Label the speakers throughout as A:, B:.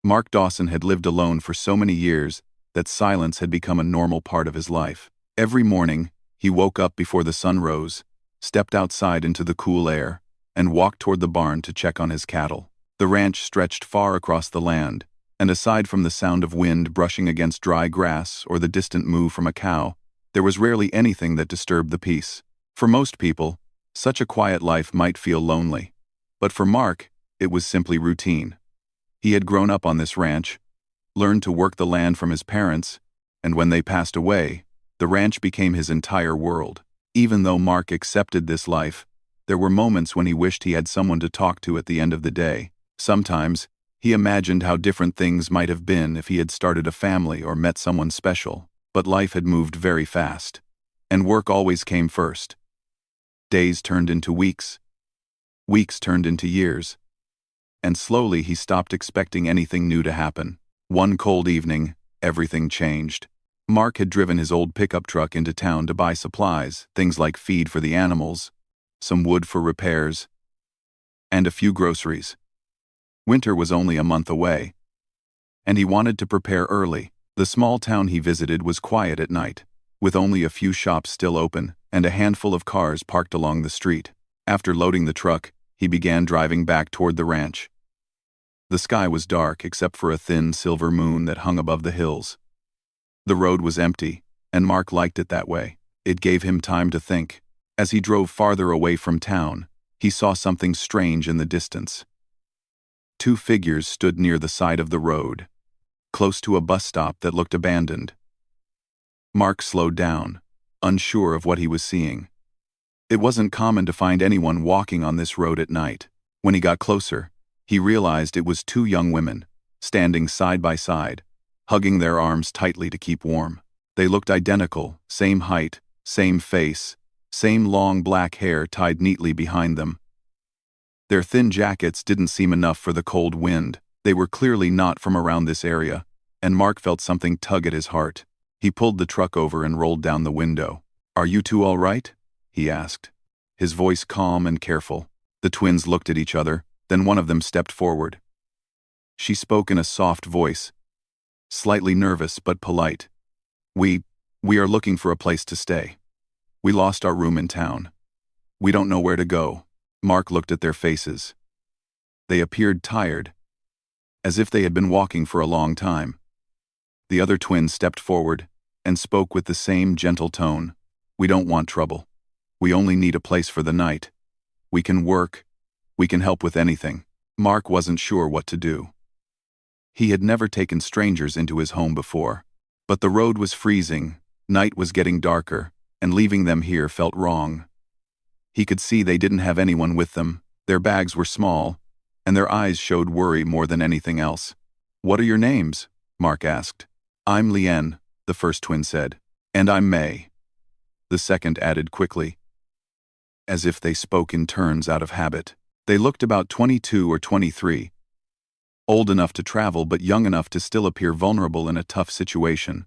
A: Mark Dawson had lived alone for so many years that silence had become a normal part of his life. Every morning, he woke up before the sun rose, stepped outside into the cool air, and walked toward the barn to check on his cattle. The ranch stretched far across the land, and aside from the sound of wind brushing against dry grass or the distant moo from a cow, there was rarely anything that disturbed the peace. For most people, such a quiet life might feel lonely. But for Mark, it was simply routine. He had grown up on this ranch, learned to work the land from his parents, and when they passed away, the ranch became his entire world. Even though Mark accepted this life, there were moments when he wished he had someone to talk to at the end of the day. Sometimes, he imagined how different things might have been if he had started a family or met someone special. But life had moved very fast, and work always came first. Days turned into weeks. Weeks turned into years. And slowly he stopped expecting anything new to happen. One cold evening, everything changed. Mark had driven his old pickup truck into town to buy supplies, things like feed for the animals, some wood for repairs, and a few groceries. Winter was only a month away, and he wanted to prepare early. The small town he visited was quiet at night, with only a few shops still open and a handful of cars parked along the street. After loading the truck, he began driving back toward the ranch. The sky was dark except for a thin silver moon that hung above the hills. The road was empty, and Mark liked it that way. It gave him time to think. As he drove farther away from town, he saw something strange in the distance. Two figures stood near the side of the road, close to a bus stop that looked abandoned. Mark slowed down, unsure of what he was seeing. It wasn't common to find anyone walking on this road at night. When he got closer, he realized it was two young women, standing side by side, hugging their arms tightly to keep warm. They looked identical, same height, same face, same long black hair tied neatly behind them. Their thin jackets didn't seem enough for the cold wind. They were clearly not from around this area, and Mark felt something tug at his heart. He pulled the truck over and rolled down the window. "Are you two all right?" he asked, his voice calm and careful. The twins looked at each other, then one of them stepped forward. She spoke in a soft voice, slightly nervous but polite. We are looking for a place to stay. We lost our room in town. We don't know where to go." Mark looked at their faces. They appeared tired, as if they had been walking for a long time. The other twin stepped forward and spoke with the same gentle tone. "We don't want trouble. We only need a place for the night. We can work. We can help with anything." Mark wasn't sure what to do. He had never taken strangers into his home before. But the road was freezing, night was getting darker, and leaving them here felt wrong. He could see they didn't have anyone with them, their bags were small, and their eyes showed worry more than anything else. "What are your names?" Mark asked. "I'm Lien," the first twin said. "And I'm May," the second added quickly, as if they spoke in turns out of habit. They looked about 22 or 23, old enough to travel but young enough to still appear vulnerable in a tough situation.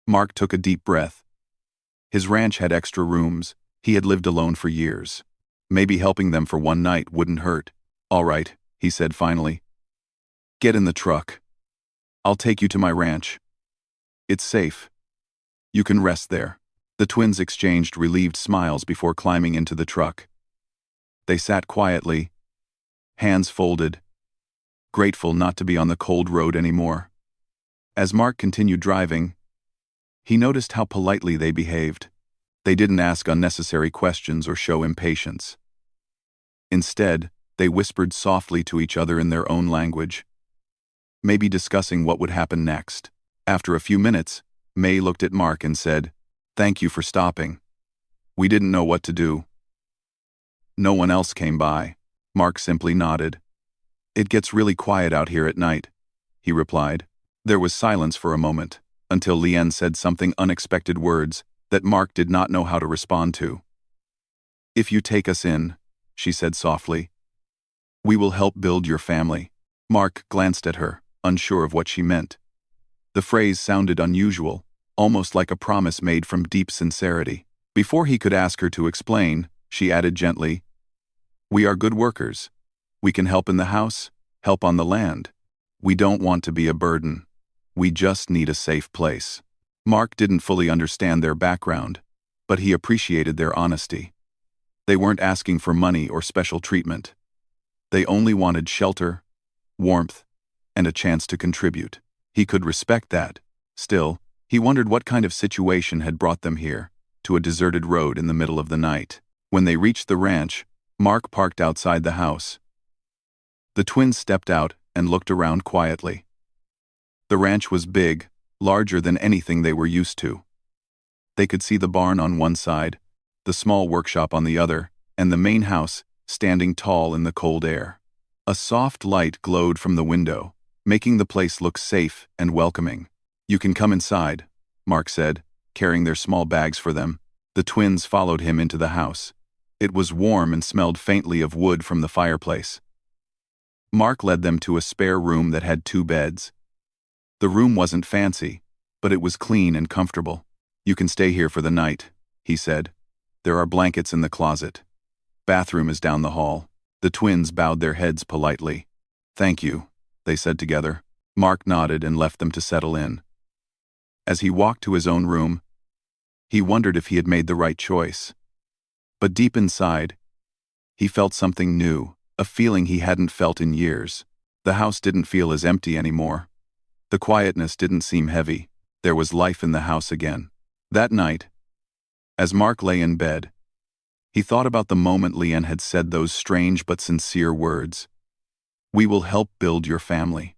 A: Mark took a deep breath. His ranch had extra rooms. He had lived alone for years. Maybe helping them for one night wouldn't hurt. "All right," he said finally. "Get in the truck. I'll take you to my ranch. It's safe. You can rest there." The twins exchanged relieved smiles before climbing into the truck. They sat quietly, hands folded, grateful not to be on the cold road anymore. As Mark continued driving, he noticed how politely they behaved. They didn't ask unnecessary questions or show impatience. Instead, they whispered softly to each other in their own language, maybe discussing what would happen next. After a few minutes, May looked at Mark and said, "Thank you for stopping. We didn't know what to do." "No one else came by." Mark simply nodded. "It gets really quiet out here at night," he replied. There was silence for a moment, until Lien said something unexpected words that Mark did not know how to respond to. "If you take us in," she said softly, "we will help build your family." Mark glanced at her, unsure of what she meant. The phrase sounded unusual, almost like a promise made from deep sincerity. Before he could ask her to explain, she added gently, "We are good workers. We can help in the house, help on the land. We don't want to be a burden. We just need a safe place. Mark didn't fully understand their background, but he appreciated their honesty. They weren't asking for money or special treatment. They only wanted shelter, warmth, and a chance to contribute. He could respect that. Still, he wondered what kind of situation had brought them here, to a deserted road in the middle of the night. When they reached the ranch, Mark parked outside the house. The twins stepped out and looked around quietly. The ranch was big, larger than anything they were used to. They could see the barn on one side, the small workshop on the other, and the main house standing tall in the cold air. A soft light glowed from the window, making the place look safe and welcoming. "You can come inside," Mark said, carrying their small bags for them. The twins followed him into the house. It was warm and smelled faintly of wood from the fireplace. Mark led them to a spare room that had 2 beds. The room wasn't fancy, but it was clean and comfortable. "You can stay here for the night," he said. "There are blankets in the closet. Bathroom is down the hall." The twins bowed their heads politely. "Thank you," they said together. Mark nodded and left them to settle in. As he walked to his own room, he wondered if he had made the right choice. But deep inside, he felt something new, a feeling he hadn't felt in years. The house didn't feel as empty anymore. The quietness didn't seem heavy. There was life in the house again. That night, as Mark lay in bed, he thought about the moment Leanne had said those strange but sincere words. "We will help build your family."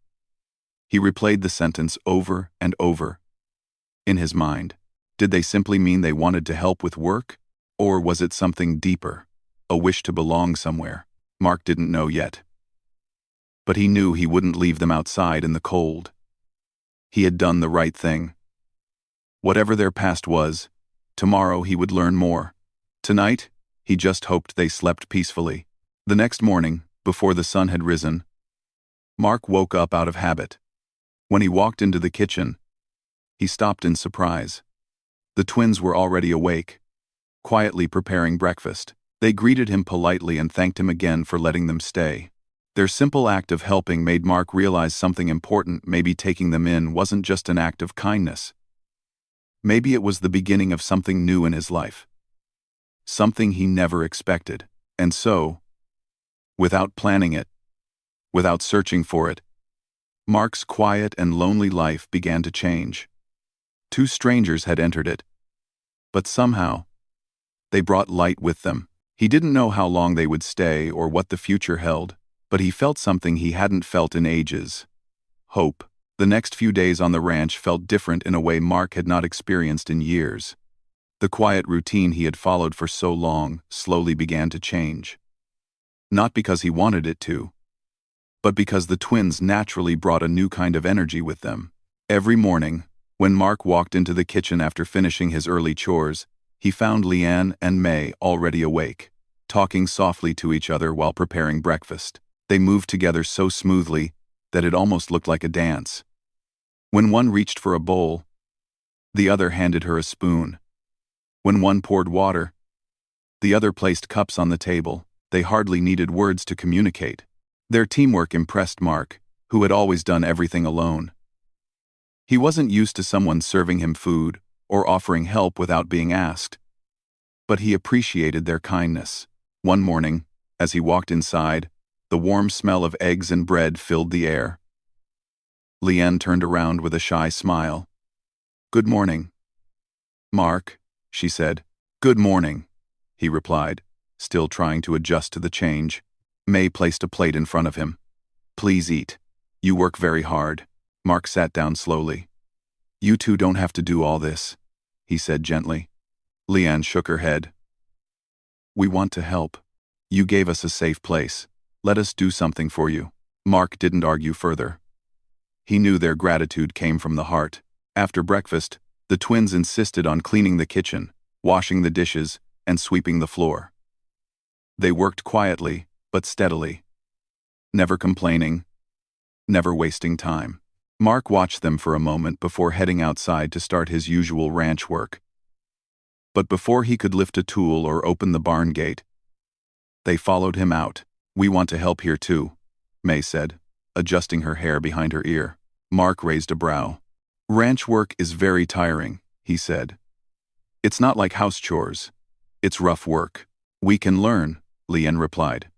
A: He replayed the sentence over and over in his mind. Did they simply mean they wanted to help with work? Or was it something deeper, a wish to belong somewhere? Mark didn't know yet. But he knew he wouldn't leave them outside in the cold. He had done the right thing. Whatever their past was, tomorrow he would learn more. Tonight, he just hoped they slept peacefully. The next morning, before the sun had risen, Mark woke up out of habit. When he walked into the kitchen, he stopped in surprise. The twins were already awake, quietly preparing breakfast. They greeted him politely and thanked him again for letting them stay. Their simple act of helping made Mark realize something important. Maybe taking them in wasn't just an act of kindness. Maybe it was the beginning of something new in his life. Something he never expected. And so, without planning it, without searching for it, Mark's quiet and lonely life began to change. 2 strangers had entered it, but somehow, they brought light with them. He didn't know how long they would stay or what the future held, but he felt something he hadn't felt in ages. Hope. The next few days on the ranch felt different in a way Mark had not experienced in years. The quiet routine he had followed for so long slowly began to change. Not because he wanted it to, but because the twins naturally brought a new kind of energy with them. Every morning, when Mark walked into the kitchen after finishing his early chores, he found Leanne and May already awake, talking softly to each other while preparing breakfast. They moved together so smoothly that it almost looked like a dance. When one reached for a bowl, the other handed her a spoon. When one poured water, the other placed cups on the table. They hardly needed words to communicate. Their teamwork impressed Mark, who had always done everything alone. He wasn't used to someone serving him food or offering help without being asked. But he appreciated their kindness. One morning, as he walked inside, the warm smell of eggs and bread filled the air. Leanne turned around with a shy smile. "Good morning." "Mark," she said. "Good morning," he replied, still trying to adjust to the change. May placed a plate in front of him. "Please eat. You work very hard." Mark sat down slowly. "You two don't have to do all this," he said gently. Leanne shook her head. "We want to help. You gave us a safe place. Let us do something for you." Mark didn't argue further. He knew their gratitude came from the heart. After breakfast, the twins insisted on cleaning the kitchen, washing the dishes, and sweeping the floor. They worked quietly, but steadily. Never complaining, never wasting time. Mark watched them for a moment before heading outside to start his usual ranch work. But before he could lift a tool or open the barn gate, they followed him out. "We want to help here too," May said. adjusting her hair behind her ear. Mark raised a brow. "Ranch work is very tiring," he said. "It's not like house chores. It's rough work." "We can learn," Leanne replied.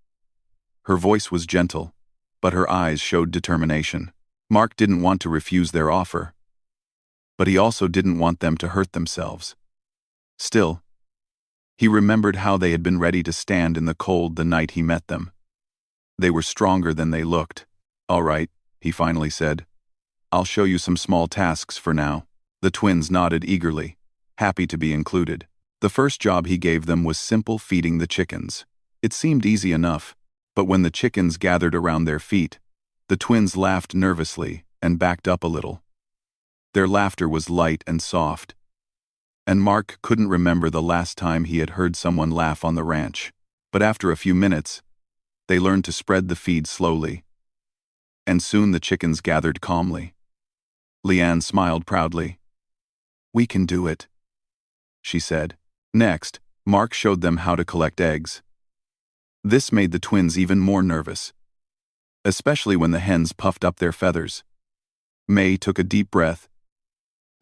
A: Her voice was gentle, but her eyes showed determination. Mark didn't want to refuse their offer, but he also didn't want them to hurt themselves. Still, he remembered how they had been ready to stand in the cold the night he met them. They were stronger than they looked. "All right," he finally said. "I'll show you some small tasks for now." The twins nodded eagerly, happy to be included. The first job he gave them was simple feeding the chickens. It seemed easy enough, but when the chickens gathered around their feet, the twins laughed nervously and backed up a little. Their laughter was light and soft, and Mark couldn't remember the last time he had heard someone laugh on the ranch. But after a few minutes, they learned to spread the feed slowly, and soon the chickens gathered calmly. Leanne smiled proudly. "We can do it," she said. Next, Mark showed them how to collect eggs. This made the twins even more nervous, especially when the hens puffed up their feathers. May took a deep breath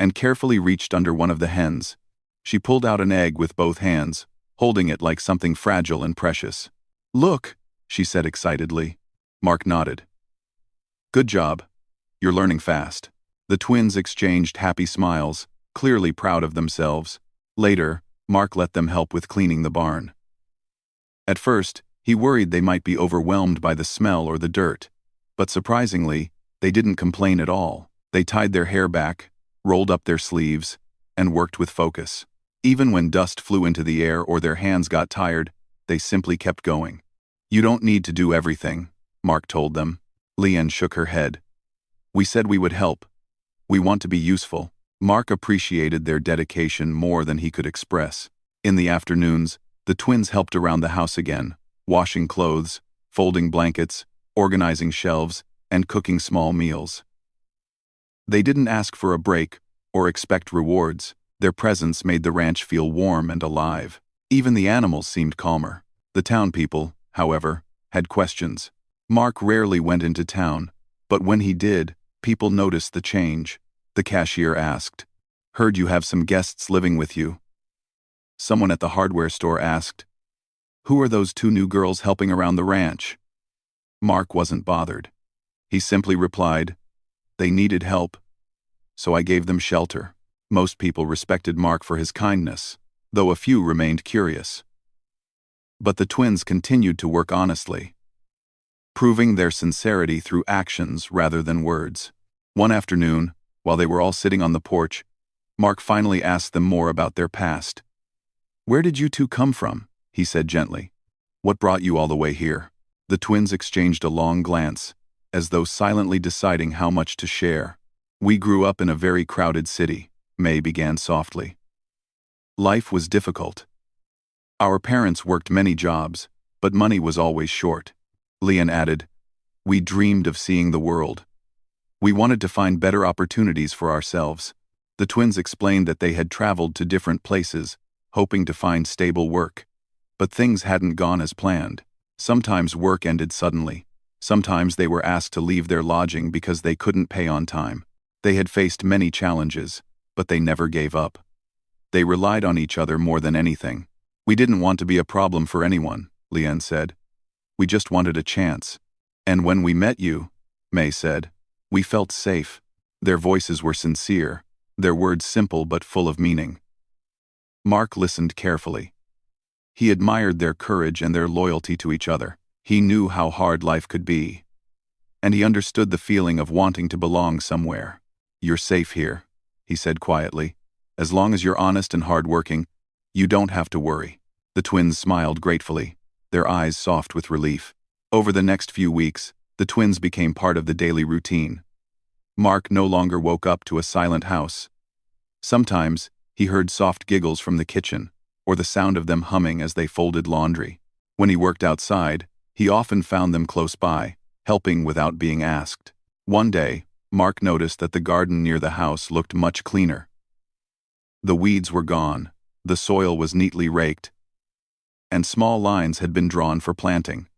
A: and carefully reached under one of the hens. She pulled out an egg with both hands, holding it like something fragile and precious. "Look," she said excitedly. Mark nodded. "Good job. You're learning fast." The twins exchanged happy smiles, clearly proud of themselves. Later, Mark let them help with cleaning the barn. At first, he worried they might be overwhelmed by the smell or the dirt, but surprisingly, they didn't complain at all. They tied their hair back, rolled up their sleeves, and worked with focus. Even when dust flew into the air or their hands got tired, they simply kept going. "You don't need to do everything," Mark told them. Leanne shook her head. "We said we would help. We want to be useful." Mark appreciated their dedication more than he could express. In the afternoons, the twins helped around the house again, washing clothes, folding blankets, organizing shelves, and cooking small meals. They didn't ask for a break or expect rewards. Their presence made the ranch feel warm and alive. Even the animals seemed calmer. The town people, however, had questions. Mark rarely went into town, but when he did, people noticed the change. The cashier asked, "Heard you have some guests living with you?" Someone at the hardware store asked, "Who are those two new girls helping around the ranch?" Mark wasn't bothered. He simply replied, "They needed help, so I gave them shelter." Most people respected Mark for his kindness, though a few remained curious. But the twins continued to work honestly, proving their sincerity through actions rather than words. One afternoon, while they were all sitting on the porch, Mark finally asked them more about their past. "Where did you two come from?" he said gently. "What brought you all the way here?" The twins exchanged a long glance, as though silently deciding how much to share. "We grew up in a very crowded city," May began softly. "Life was difficult. Our parents worked many jobs, but money was always short." Leanne added, "We dreamed of seeing the world. We wanted to find better opportunities for ourselves." The twins explained that they had traveled to different places, hoping to find stable work. But things hadn't gone as planned. Sometimes work ended suddenly. Sometimes they were asked to leave their lodging because they couldn't pay on time. They had faced many challenges, but they never gave up. They relied on each other more than anything. "We didn't want to be a problem for anyone," Leanne said. "We just wanted a chance. And when we met you," May said, "we felt safe." Their voices were sincere, their words simple but full of meaning. Mark listened carefully. He admired their courage and their loyalty to each other. He knew how hard life could be, and he understood the feeling of wanting to belong somewhere. "You're safe here," he said quietly. "As long as you're honest and hardworking, you don't have to worry." The twins smiled gratefully, their eyes soft with relief. Over the next few weeks, the twins became part of the daily routine. Mark no longer woke up to a silent house. Sometimes, he heard soft giggles from the kitchen, or the sound of them humming as they folded laundry. When he worked outside, he often found them close by, helping without being asked. One day, Mark noticed that the garden near the house looked much cleaner. The weeds were gone, the soil was neatly raked, and small lines had been drawn for planting.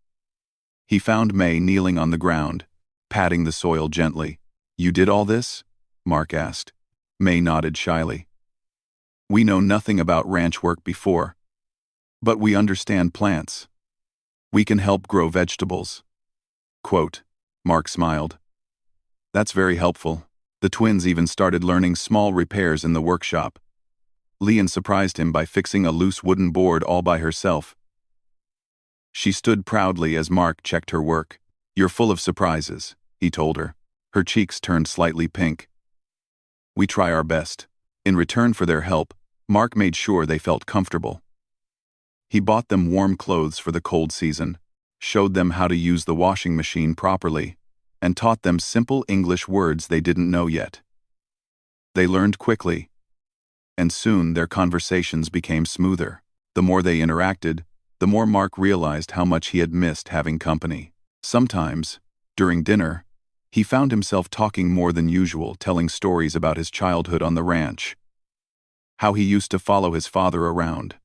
A: He found May kneeling on the ground, patting the soil gently. "You did all this?" Mark asked. May nodded shyly. "We know nothing about ranch work before, but we understand plants. We can help grow vegetables." Quote. Mark smiled. "That's very helpful." The twins even started learning small repairs in the workshop. Leanne surprised him by fixing a loose wooden board all by herself. She stood proudly as Mark checked her work. "You're full of surprises," he told her. Her cheeks turned slightly pink. "We try our best." In return for their help, Mark made sure they felt comfortable. He bought them warm clothes for the cold season, showed them how to use the washing machine properly, and taught them simple English words they didn't know yet. They learned quickly, and soon their conversations became smoother. The more they interacted, the more Mark realized how much he had missed having company. Sometimes, during dinner, he found himself talking more than usual, telling stories about his childhood on the ranch. How he used to follow his father around.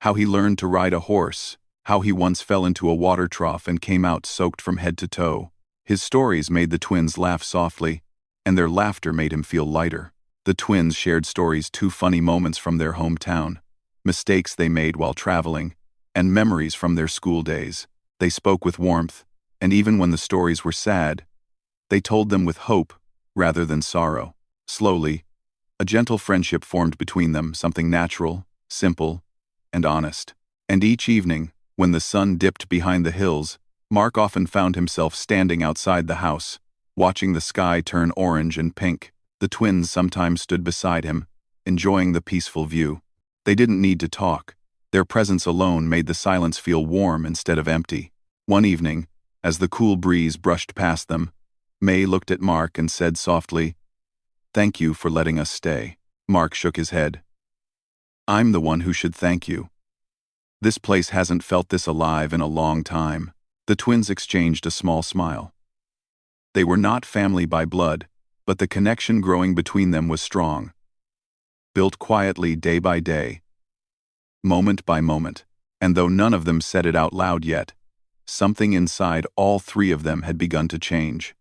A: How he learned to ride a horse. How he once fell into a water trough and came out soaked from head to toe. His stories made the twins laugh softly, and their laughter made him feel lighter. The twins shared stories, too, funny moments from their hometown, mistakes they made while traveling, and memories from their school days. They spoke with warmth, and even when the stories were sad, they told them with hope rather than sorrow. Slowly, a gentle friendship formed between them, something natural, simple, and honest. And each evening, when the sun dipped behind the hills, Mark often found himself standing outside the house, watching the sky turn orange and pink. The twins sometimes stood beside him, enjoying the peaceful view. They didn't need to talk. Their presence alone made the silence feel warm instead of empty. One evening, as the cool breeze brushed past them, May looked at Mark and said softly, "Thank you for letting us stay." Mark shook his head. "I'm the one who should thank you. This place hasn't felt this alive in a long time." The twins exchanged a small smile. They were not family by blood, but the connection growing between them was strong. Built quietly day by day, moment by moment, and though none of them said it out loud yet, something inside all three of them had begun to change.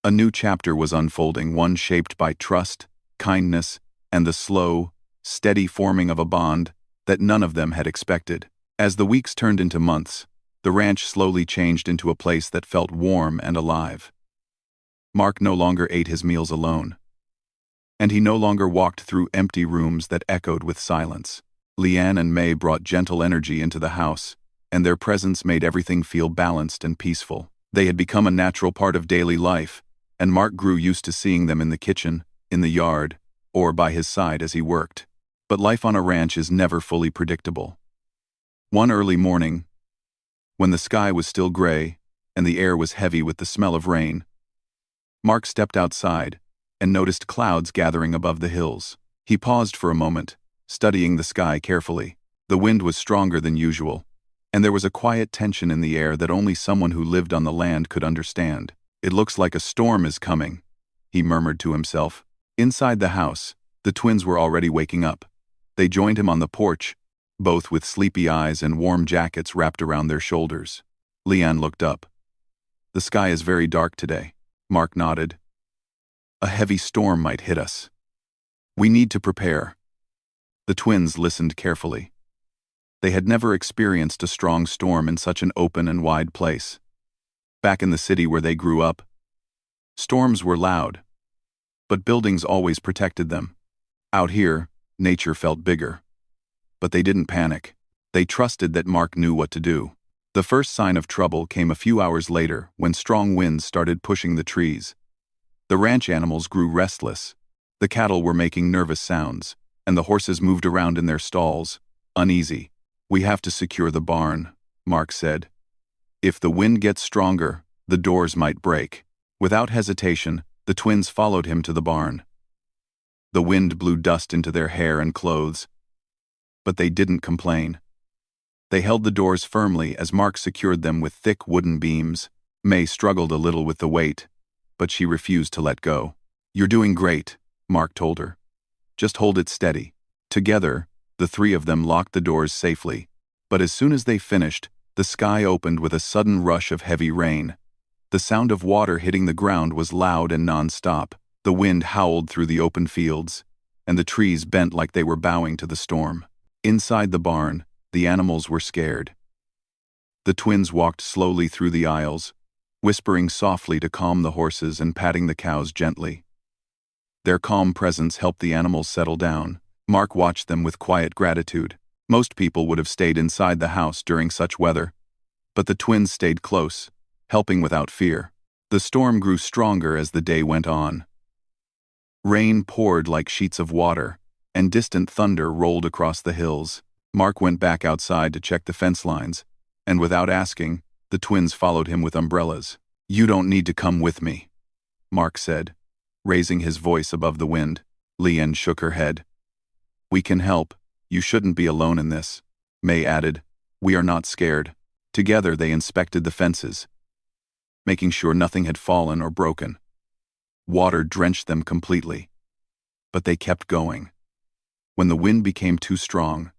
A: A new chapter was unfolding, one shaped by trust, kindness, and the slow, steady forming of a bond that none of them had expected. As the weeks turned into months, the ranch slowly changed into a place that felt warm and alive. Mark no longer ate his meals alone, and he no longer walked through empty rooms that echoed with silence. Leanne and May brought gentle energy into the house, and their presence made everything feel balanced and peaceful. They had become a natural part of daily life, and Mark grew used to seeing them in the kitchen, in the yard, or by his side as he worked. But life on a ranch is never fully predictable. One early morning, when the sky was still gray and the air was heavy with the smell of rain, Mark stepped outside and noticed clouds gathering above the hills. He paused for a moment, studying the sky carefully. The wind was stronger than usual, and there was a quiet tension in the air that only someone who lived on the land could understand. "It looks like a storm is coming," he murmured to himself. Inside the house, the twins were already waking up. They joined him on the porch, both with sleepy eyes and warm jackets wrapped around their shoulders. Leanne looked up. "The sky is very dark today." Mark nodded. "A heavy storm might hit us. We need to prepare." The twins listened carefully. They had never experienced a strong storm in such an open and wide place. Back in the city where they grew up, storms were loud, but buildings always protected them. Out here, nature felt bigger. But they didn't panic. They trusted that Mark knew what to do. The first sign of trouble came a few hours later when strong winds started pushing the trees. The ranch animals grew restless. The cattle were making nervous sounds, and the horses moved around in their stalls, uneasy. "We have to secure the barn," Mark said. "If the wind gets stronger, the doors might break." Without hesitation, the twins followed him to the barn. The wind blew dust into their hair and clothes, but they didn't complain. They held the doors firmly as Mark secured them with thick wooden beams. May struggled a little with the weight, but she refused to let go. "You're doing great," Mark told her. "Just hold it steady." Together, the three of them locked the doors safely, but as soon as they finished, the sky opened with a sudden rush of heavy rain. The sound of water hitting the ground was loud and non-stop. The wind howled through the open fields, and the trees bent like they were bowing to the storm. Inside the barn, the animals were scared. The twins walked slowly through the aisles, whispering softly to calm the horses and patting the cows gently. Their calm presence helped the animals settle down. Mark watched them with quiet gratitude. Most people would have stayed inside the house during such weather, but the twins stayed close, helping without fear. The storm grew stronger as the day went on. Rain poured like sheets of water, and distant thunder rolled across the hills. Mark went back outside to check the fence lines, and without asking, the twins followed him with umbrellas. "You don't need to come with me," Mark said, raising his voice above the wind. Leanne shook her head. "We can help. You shouldn't be alone in this," May added. "We are not scared." Together they inspected the fences, making sure nothing had fallen or broken. Water drenched them completely, but they kept going. When the wind became too strong,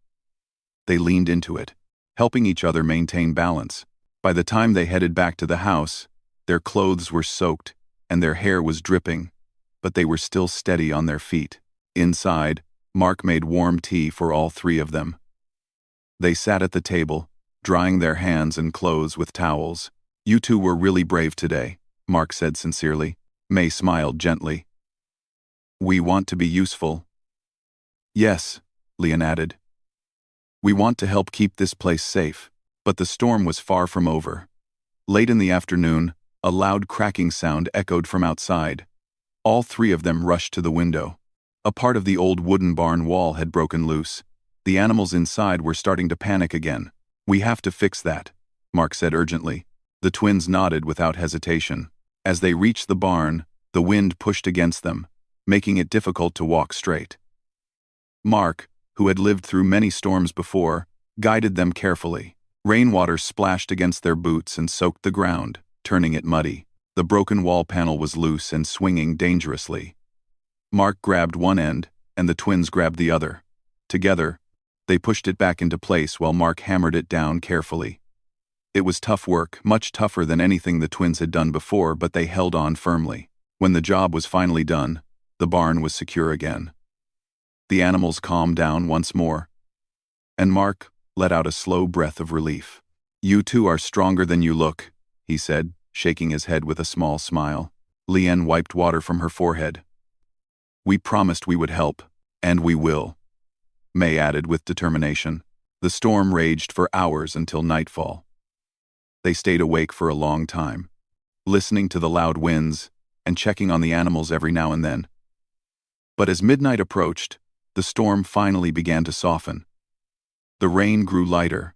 A: they leaned into it, helping each other maintain balance. By the time they headed back to the house, their clothes were soaked and their hair was dripping, but they were still steady on their feet. Inside, Mark made warm tea for all three of them. They sat at the table, drying their hands and clothes with towels. "You two were really brave today," Mark said sincerely. May smiled gently. "We want to be useful." "Yes," Leanne added. "We want to help keep this place safe." But the storm was far from over. Late in the afternoon, a loud cracking sound echoed from outside. All three of them rushed to the window. A part of the old wooden barn wall had broken loose. The animals inside were starting to panic again. "We have to fix that," Mark said urgently. The twins nodded without hesitation. As they reached the barn, the wind pushed against them, making it difficult to walk straight. Mark, who had lived through many storms before, guided them carefully. Rainwater splashed against their boots and soaked the ground, turning it muddy. The broken wall panel was loose and swinging dangerously. Mark grabbed one end, and the twins grabbed the other. Together, they pushed it back into place while Mark hammered it down carefully. It was tough work, much tougher than anything the twins had done before, but they held on firmly. When the job was finally done, the barn was secure again. The animals calmed down once more, and Mark let out a slow breath of relief. "You two are stronger than you look," he said, shaking his head with a small smile. Leanne wiped water from her forehead. "We promised we would help, and we will," May added with determination. The storm raged for hours until nightfall. They stayed awake for a long time, listening to the loud winds and checking on the animals every now and then. But as midnight approached, the storm finally began to soften. The rain grew lighter,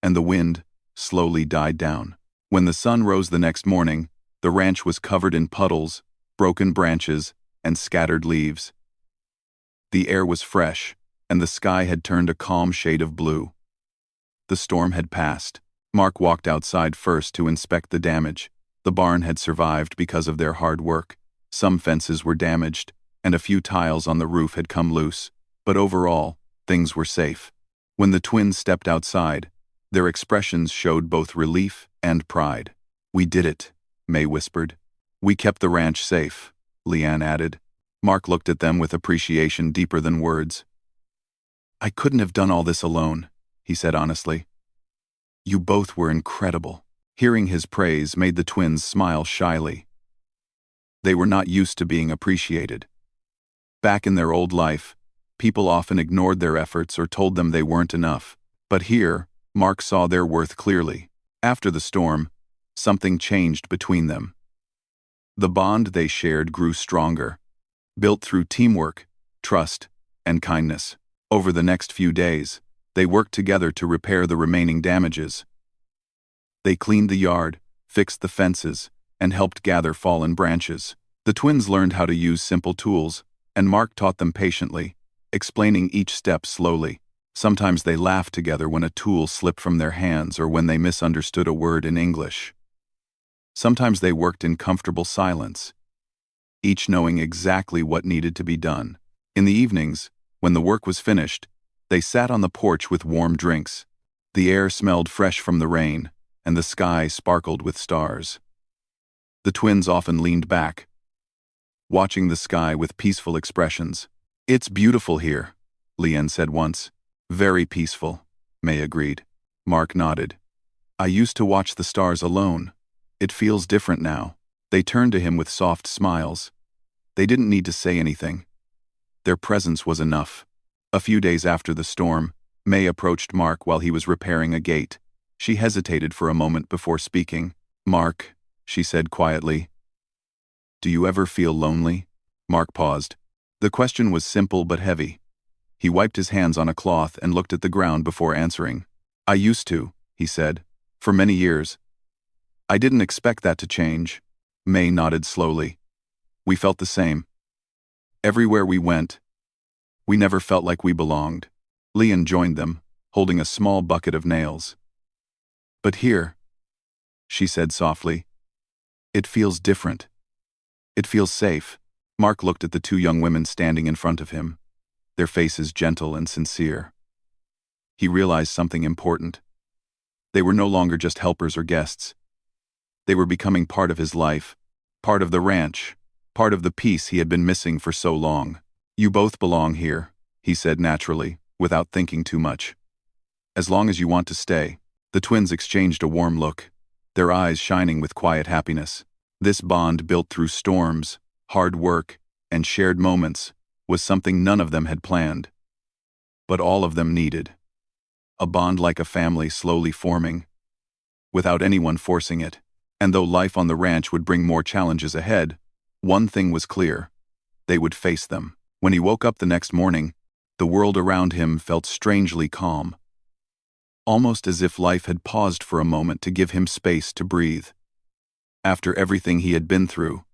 A: and the wind slowly died down. When the sun rose the next morning, the ranch was covered in puddles, broken branches, and scattered leaves. The air was fresh, and the sky had turned a calm shade of blue. The storm had passed. Mark walked outside first to inspect the damage. The barn had survived because of their hard work. Some fences were damaged, and a few tiles on the roof had come loose, but overall, things were safe. When the twins stepped outside, their expressions showed both relief and pride. "We did it," May whispered. "We kept the ranch safe," Leanne added. Mark looked at them with appreciation deeper than words. "I couldn't have done all this alone," he said honestly. "You both were incredible." Hearing his praise made the twins smile shyly. They were not used to being appreciated. Back in their old life, people often ignored their efforts or told them they weren't enough. But here, Mark saw their worth clearly. After the storm, something changed between them. The bond they shared grew stronger, built through teamwork, trust, and kindness. Over the next few days, they worked together to repair the remaining damages. They cleaned the yard, fixed the fences, and helped gather fallen branches. The twins learned how to use simple tools, and Mark taught them patiently, explaining each step slowly. Sometimes they laughed together when a tool slipped from their hands or when they misunderstood a word in English. Sometimes they worked in comfortable silence, each knowing exactly what needed to be done. In the evenings, when the work was finished, they sat on the porch with warm drinks. The air smelled fresh from the rain, and the sky sparkled with stars. The twins often leaned back, watching the sky with peaceful expressions. "It's beautiful here," Leanne said once. "Very peaceful," May agreed. Mark nodded. "I used to watch the stars alone. It feels different now." They turned to him with soft smiles. They didn't need to say anything. Their presence was enough. A few days after the storm, May approached Mark while he was repairing a gate. She hesitated for a moment before speaking. "Mark," she said quietly, "do you ever feel lonely?" Mark paused. The question was simple but heavy. He wiped his hands on a cloth and looked at the ground before answering. "I used to," he said, "for many years. I didn't expect that to change." May nodded slowly. "We felt the same. Everywhere we went, we never felt like we belonged." Leanne joined them, holding a small bucket of nails. "But here," she said softly, "it feels different. It feels safe." Mark looked at the two young women standing in front of him, their faces gentle and sincere. He realized something important. They were no longer just helpers or guests. They were becoming part of his life, part of the ranch, part of the peace he had been missing for so long. "You both belong here," he said naturally, without thinking too much. "As long as you want to stay." The twins exchanged a warm look, their eyes shining with quiet happiness. This bond built through storms, hard work, and shared moments was something none of them had planned, but all of them needed. A bond like a family slowly forming, without anyone forcing it. And though life on the ranch would bring more challenges ahead, one thing was clear: they would face them. When he woke up the next morning, the world around him felt strangely calm, almost as if life had paused for a moment to give him space to breathe. After everything he had been through,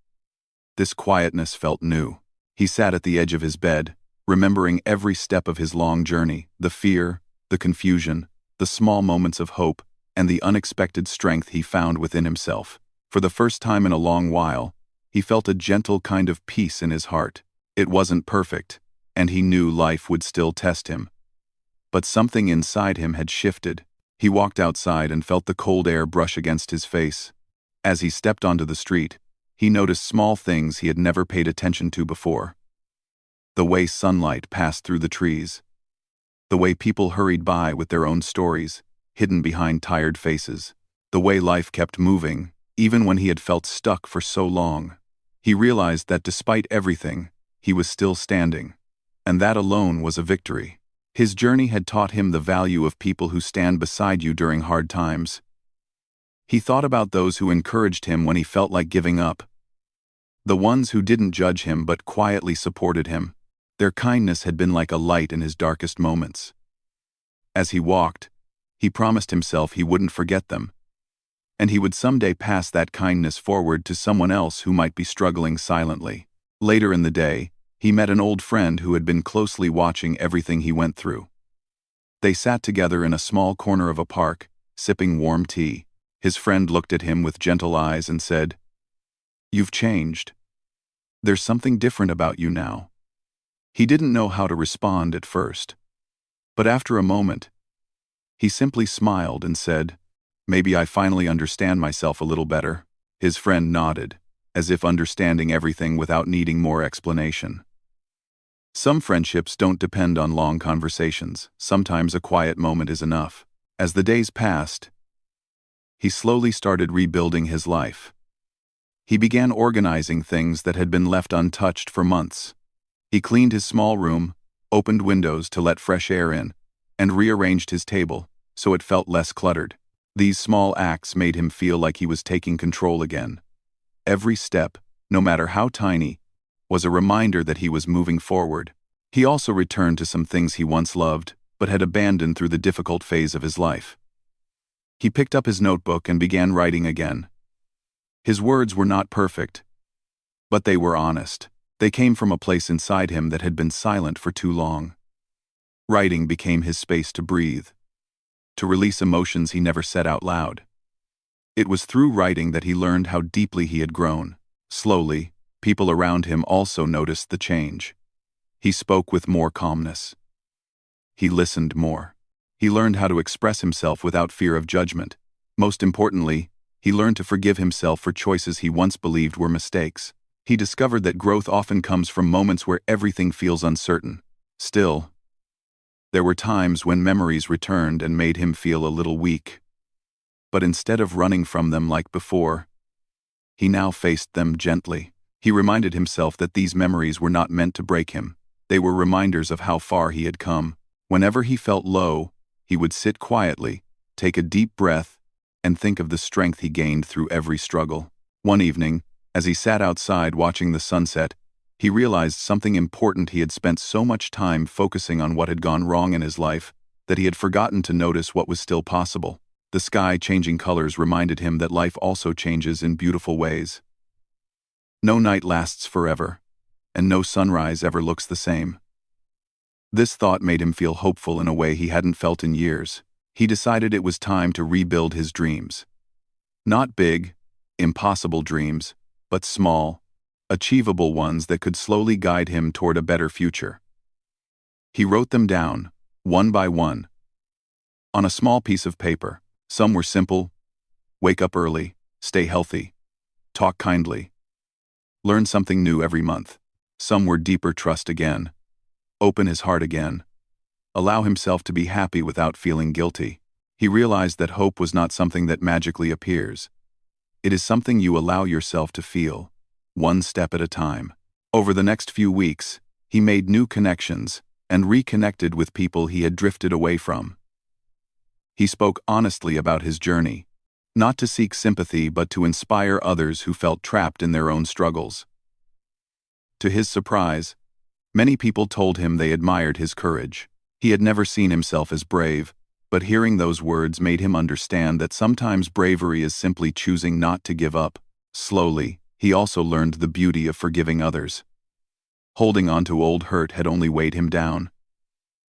A: this quietness felt new. He sat at the edge of his bed, remembering every step of his long journey, the fear, the confusion, the small moments of hope, and the unexpected strength he found within himself. For the first time in a long while, he felt a gentle kind of peace in his heart. It wasn't perfect, and he knew life would still test him. But something inside him had shifted. He walked outside and felt the cold air brush against his face. As he stepped onto the street, he noticed small things he had never paid attention to before. The way sunlight passed through the trees. The way people hurried by with their own stories, hidden behind tired faces. The way life kept moving, even when he had felt stuck for so long. He realized that despite everything, he was still standing. And that alone was a victory. His journey had taught him the value of people who stand beside you during hard times. He thought about those who encouraged him when he felt like giving up. The ones who didn't judge him but quietly supported him. Their kindness had been like a light in his darkest moments. As he walked, he promised himself he wouldn't forget them, and he would someday pass that kindness forward to someone else who might be struggling silently. Later in the day, he met an old friend who had been closely watching everything he went through. They sat together in a small corner of a park, sipping warm tea. His friend looked at him with gentle eyes and said, "You've changed. There's something different about you now." He didn't know how to respond at first, but after a moment, he simply smiled and said, "Maybe I finally understand myself a little better." His friend nodded, as if understanding everything without needing more explanation. Some friendships don't depend on long conversations. Sometimes a quiet moment is enough. As the days passed, he slowly started rebuilding his life. He began organizing things that had been left untouched for months. He cleaned his small room, opened windows to let fresh air in, and rearranged his table so it felt less cluttered. These small acts made him feel like he was taking control again. Every step, no matter how tiny, was a reminder that he was moving forward. He also returned to some things he once loved, but had abandoned through the difficult phase of his life. He picked up his notebook and began writing again. His words were not perfect, but they were honest. They came from a place inside him that had been silent for too long. Writing became his space to breathe, to release emotions he never said out loud. It was through writing that he learned how deeply he had grown. Slowly, people around him also noticed the change. He spoke with more calmness. He listened more. He learned how to express himself without fear of judgment. Most importantly, He learned to forgive himself for choices he once believed were mistakes. He discovered that growth often comes from moments where everything feels uncertain. Still, there were times when memories returned and made him feel a little weak. But instead of running from them like before, he now faced them gently. He reminded himself that these memories were not meant to break him. They were reminders of how far he had come. Whenever he felt low, he would sit quietly, take a deep breath, and think of the strength he gained through every struggle. One evening, as he sat outside watching the sunset, he realized something important. He had spent so much time focusing on what had gone wrong in his life that he had forgotten to notice what was still possible. The sky changing colors reminded him that life also changes in beautiful ways. No night lasts forever, and no sunrise ever looks the same. This thought made him feel hopeful in a way he hadn't felt in years. He decided it was time to rebuild his dreams. Not big, impossible dreams, but small, achievable ones that could slowly guide him toward a better future. He wrote them down, one by one, on a small piece of paper. Some were simple: wake up early, stay healthy, talk kindly, learn something new every month. Some were deeper: trust again, open his heart again, allow himself to be happy without feeling guilty. He realized that hope was not something that magically appears. It is something you allow yourself to feel, one step at a time. Over the next few weeks, he made new connections and reconnected with people he had drifted away from. He spoke honestly about his journey, not to seek sympathy but to inspire others who felt trapped in their own struggles. To his surprise, many people told him they admired his courage. He had never seen himself as brave, but hearing those words made him understand that sometimes bravery is simply choosing not to give up. Slowly, he also learned the beauty of forgiving others. Holding on to old hurt had only weighed him down.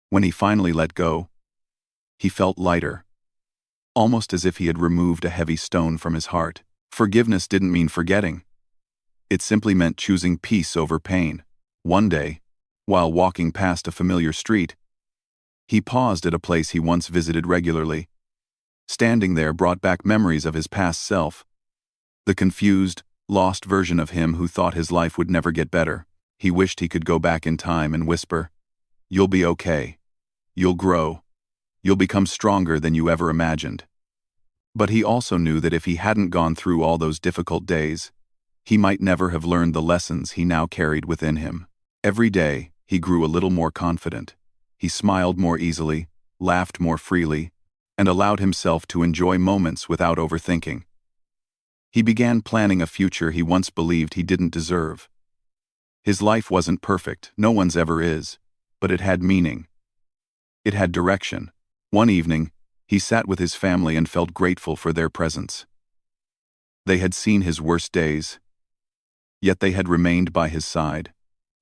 A: When he finally let go, he felt lighter, almost as if he had removed a heavy stone from his heart. Forgiveness didn't mean forgetting. It simply meant choosing peace over pain. One day, while walking past a familiar street, he paused at a place he once visited regularly. Standing there brought back memories of his past self, the confused, lost version of him who thought his life would never get better. He wished he could go back in time and whisper, "You'll be okay. You'll grow. You'll become stronger than you ever imagined." But he also knew that if he hadn't gone through all those difficult days, he might never have learned the lessons he now carried within him. Every day, he grew a little more confident. He smiled more easily, laughed more freely, and allowed himself to enjoy moments without overthinking. He began planning a future he once believed he didn't deserve. His life wasn't perfect, no one's ever is, but it had meaning. It had direction. One evening, he sat with his family and felt grateful for their presence. They had seen his worst days, yet they had remained by his side.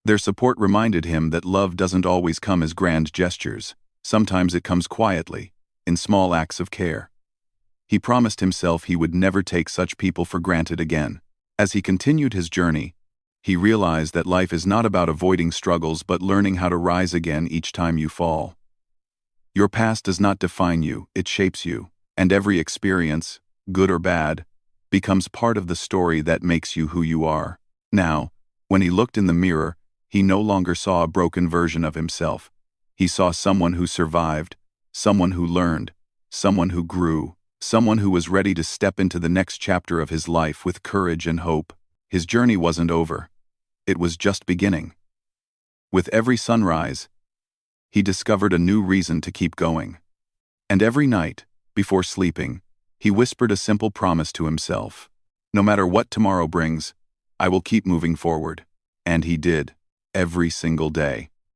A: Their support reminded him that love doesn't always come as grand gestures. Sometimes it comes quietly, in small acts of care. He promised himself he would never take such people for granted again. As he continued his journey, he realized that life is not about avoiding struggles but learning how to rise again each time you fall. Your past does not define you, it shapes you, and every experience, good or bad, becomes part of the story that makes you who you are. Now, when he looked in the mirror, he no longer saw a broken version of himself. He saw someone who survived, someone who learned, someone who grew, someone who was ready to step into the next chapter of his life with courage and hope. His journey wasn't over. It was just beginning. With every sunrise, he discovered a new reason to keep going. And every night, before sleeping, he whispered a simple promise to himself. No matter what tomorrow brings, I will keep moving forward. And he did, every single day.